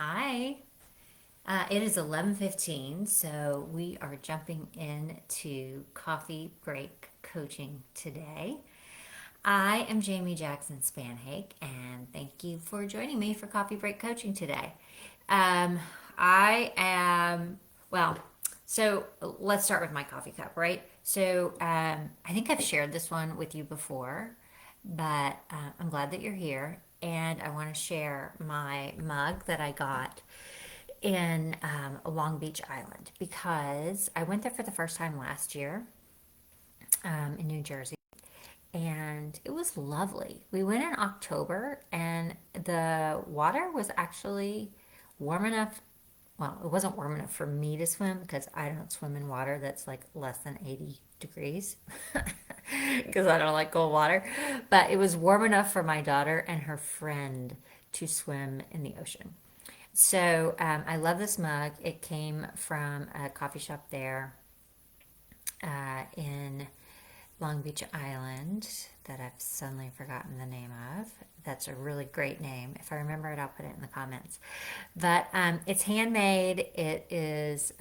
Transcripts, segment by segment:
Hi. It is 11:15, so we are jumping into coffee break coaching today. I am Jamie Jackson Spanhake, and thank you for joining me for coffee break coaching today. Um, I am, well, so let's start with my coffee cup, right? I think I've shared this one with you before, but I'm glad that you're here, and I want to share my mug that I got in Long Beach Island because I went there for the first time last year in New Jersey, and it was lovely. We went in October, and the water was actually warm enough. Well, it wasn't warm enough for me to swim because I don't swim in water that's like less than 80 degrees because I don't like cold water. But it was warm enough for my daughter and her friend to swim in the ocean. I love this mug. It came from a coffee shop there in Long Beach Island that I've suddenly forgotten the name of. That's a really great name. If I remember it, I'll put it in the comments. But it's handmade. It is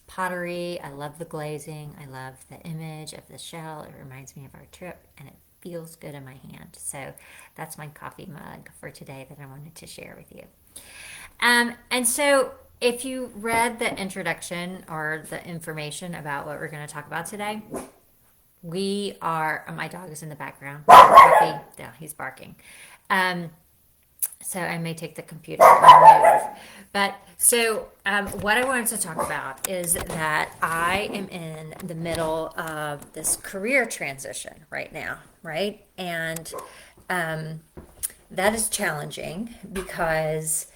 pottery. I love the glazing. I love the image of the shell. It reminds me of our trip, and it feels good in my hand. So that's my coffee mug for today that I wanted to share with you. If you read the introduction or the information about what we're going to talk about today, we are. My dog is in the background. Puppy, yeah, he's barking. Um, so I may take the computer and move. What I wanted to talk about is that I am in the middle of this career transition right now, right? And um, that is challenging because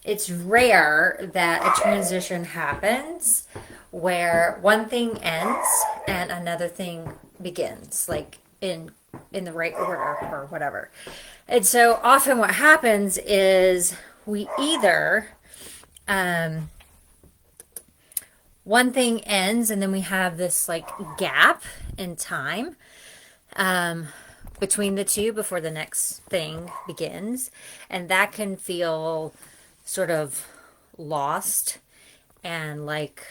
it's rare that a transition happens where one thing ends and another thing begins, like in the right order or whatever. And so often what happens is we either one thing ends and then we have this like gap in time between the two before the next thing begins, and that can feel sort of lost and like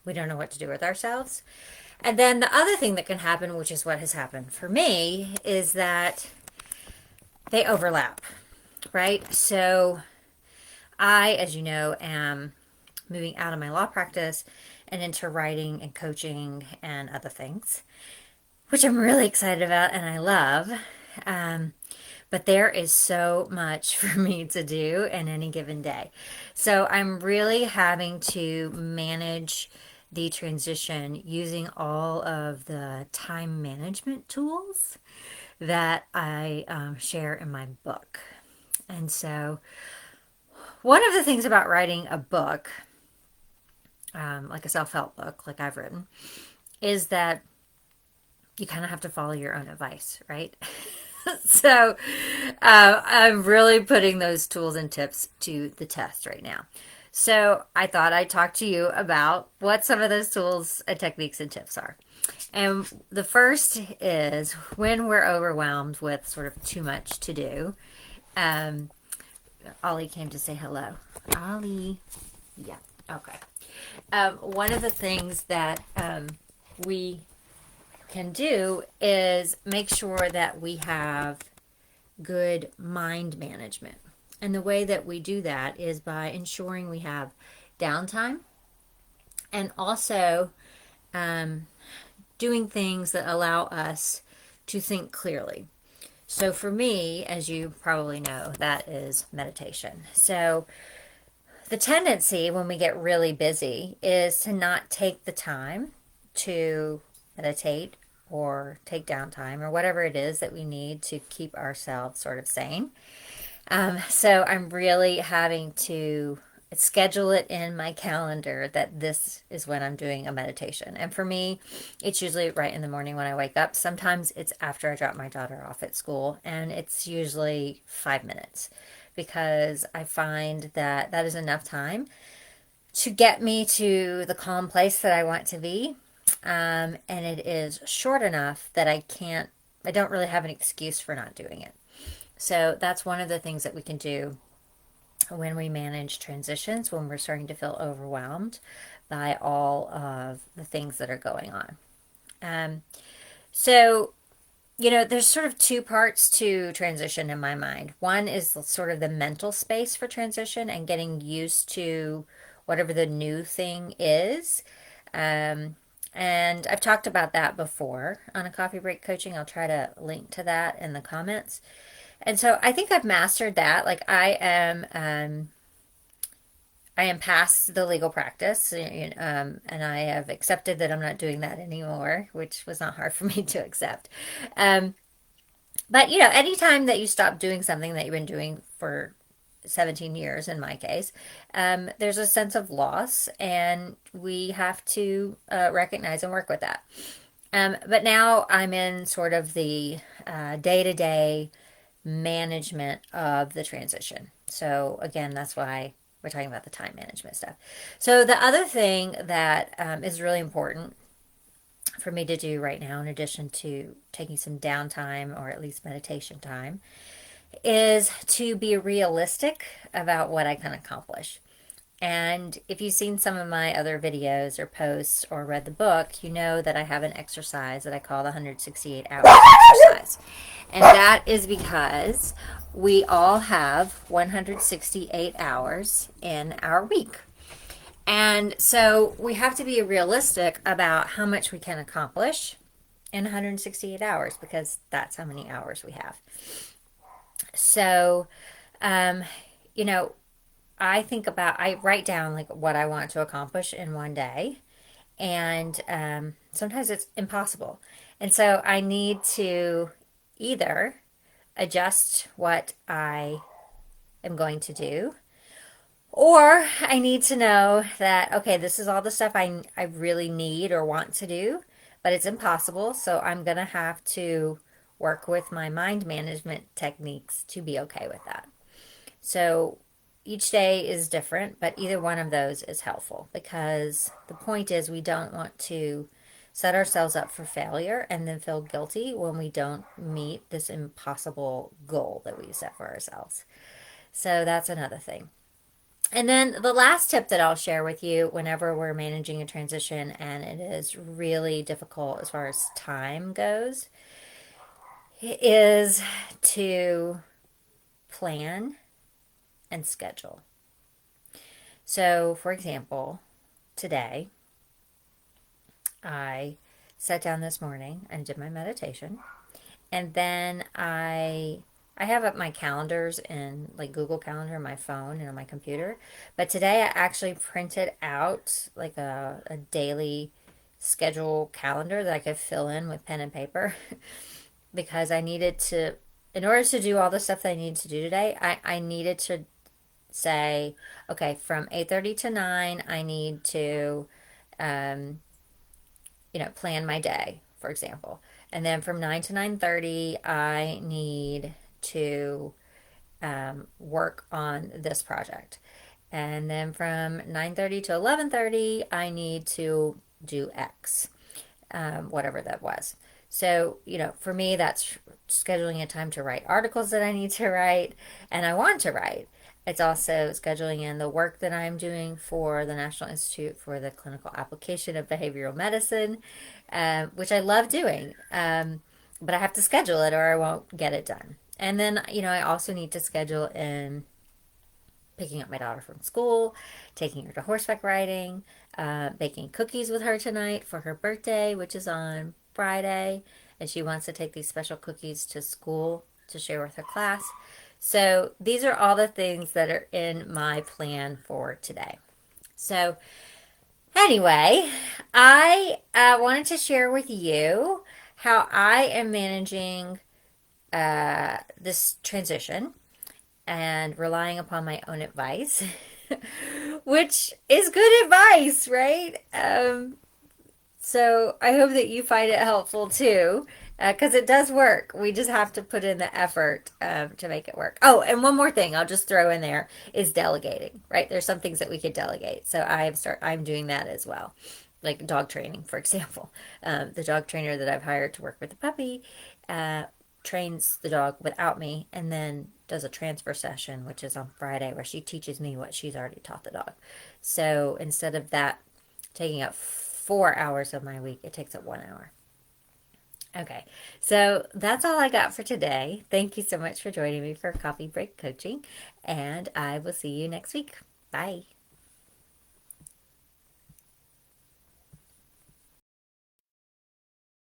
we don't know what to do with ourselves. And then the other thing that can happen, which is what has happened for me, is that they overlap, right? So I, as you know, am moving out of my law practice and into writing and coaching and other things, which I'm really excited about and I love. Um, but there is so much for me to do in any given day. So I'm really having to manage the transition using all of the time management tools that I share in my book. And so, one of the things about writing a book, like a self help book, like I've written, is that you kind of have to follow your own advice, right? I'm really putting those tools and tips to the test right now. So I thought I'd talk to you about what some of those tools and techniques and tips are. And the first is when we're overwhelmed with sort of too much to do. Um, Ollie came to say hello. Ollie. Yeah. Okay. One of the things that we can do is make sure that we have good mind management. And the way that we do that is by ensuring we have downtime and also um, doing things that allow us to think clearly. So, for me, as you probably know, that is meditation. So, the tendency when we get really busy is to not take the time to meditate or take downtime or whatever it is that we need to keep ourselves sort of sane. So I'm really having to schedule it in my calendar that this is when I'm doing a meditation. And for me, it's usually right in the morning when I wake up. Sometimes it's after I drop my daughter off at school, and it's usually 5 minutes because I find that that is enough time to get me to the calm place that I want to be. And it is short enough that I don't really have an excuse for not doing it. So that's one of the things that we can do when we manage transitions, when we're starting to feel overwhelmed by all of the things that are going on. Um, so, there's sort of two parts to transition in my mind. One is sort of the mental space for transition and getting used to whatever the new thing is. Um, and I've talked about that before on a coffee break coaching. I'll try to link to that in the comments. And so I think I've mastered that. Like I am past the legal practice, and I have accepted that I'm not doing that anymore, which was not hard for me to accept. Um, but anytime that you stop doing something that you've been doing for 17 years, in my case, there's a sense of loss, and we have to recognize and work with that. But now I'm in sort of the day-to-day management of the transition. So again, that's why we're talking about the time management stuff. So the other thing that is really important for me to do right now, in addition to taking some downtime or at least meditation time, is to be realistic about what I can accomplish. And if you've seen some of my other videos or posts or read the book, you know that I have an exercise that I call the 168 hour exercise. And that is because we all have 168 hours in our week. And so we have to be realistic about how much we can accomplish in 168 hours because that's how many hours we have. So, um, you know, I write down like what I want to accomplish in one day. And sometimes it's impossible. And so I need to either adjust what I am going to do, or I need to know that, okay, this is all the stuff I really need or want to do, but it's impossible. So I'm going to have to work with my mind management techniques to be okay with that. So each day is different, but either one of those is helpful because the point is we don't want to set ourselves up for failure and then feel guilty when we don't meet this impossible goal that we set for ourselves. So that's another thing. And then the last tip that I'll share with you whenever we're managing a transition and it is really difficult as far as time goes is to plan and schedule. So, for example, today I sat down this morning and did my meditation, and then I have up my calendars in like Google Calendar on my phone and on my computer. But today I actually printed out like a daily schedule calendar that I could fill in with pen and paper because I needed to, in order to do all the stuff that I needed to do today, I needed to say, okay, from 8:30 to 9, I need to, um, plan my day, for example. And then from 9 to 9:30, I need to work on this project. And then from 9:30 to 11:30, I need to do X, whatever that was. So, for me, that's scheduling a time to write articles that I need to write and I want to write. It's also scheduling in the work that I'm doing for the National Institute for the Clinical Application of Behavioral Medicine, which I love doing. But I have to schedule it or I won't get it done. And then, I also need to schedule in picking up my daughter from school, taking her to horseback riding, baking cookies with her tonight for her birthday, which is on Friday. And she wants to take these special cookies to school to share with her class. So these are all the things that are in my plan for today. So anyway, I wanted to share with you how I am managing this transition and relying upon my own advice, which is good advice, right? So I hope that you find it helpful too, because it does work. We just have to put in the effort to make it work. Oh, and one more thing I'll just throw in there is delegating, right? There's some things that we could delegate. So I'm doing that as well. Like dog training, for example. The dog trainer that I've hired to work with the puppy trains the dog without me and then does a transfer session, which is on Friday, where she teaches me what she's already taught the dog. So instead of that taking up 4 hours of my week, it takes up 1 hour. Okay, so that's all I got for today. Thank you so much for joining me for Coffee Break Coaching, and I will see you next week. Bye.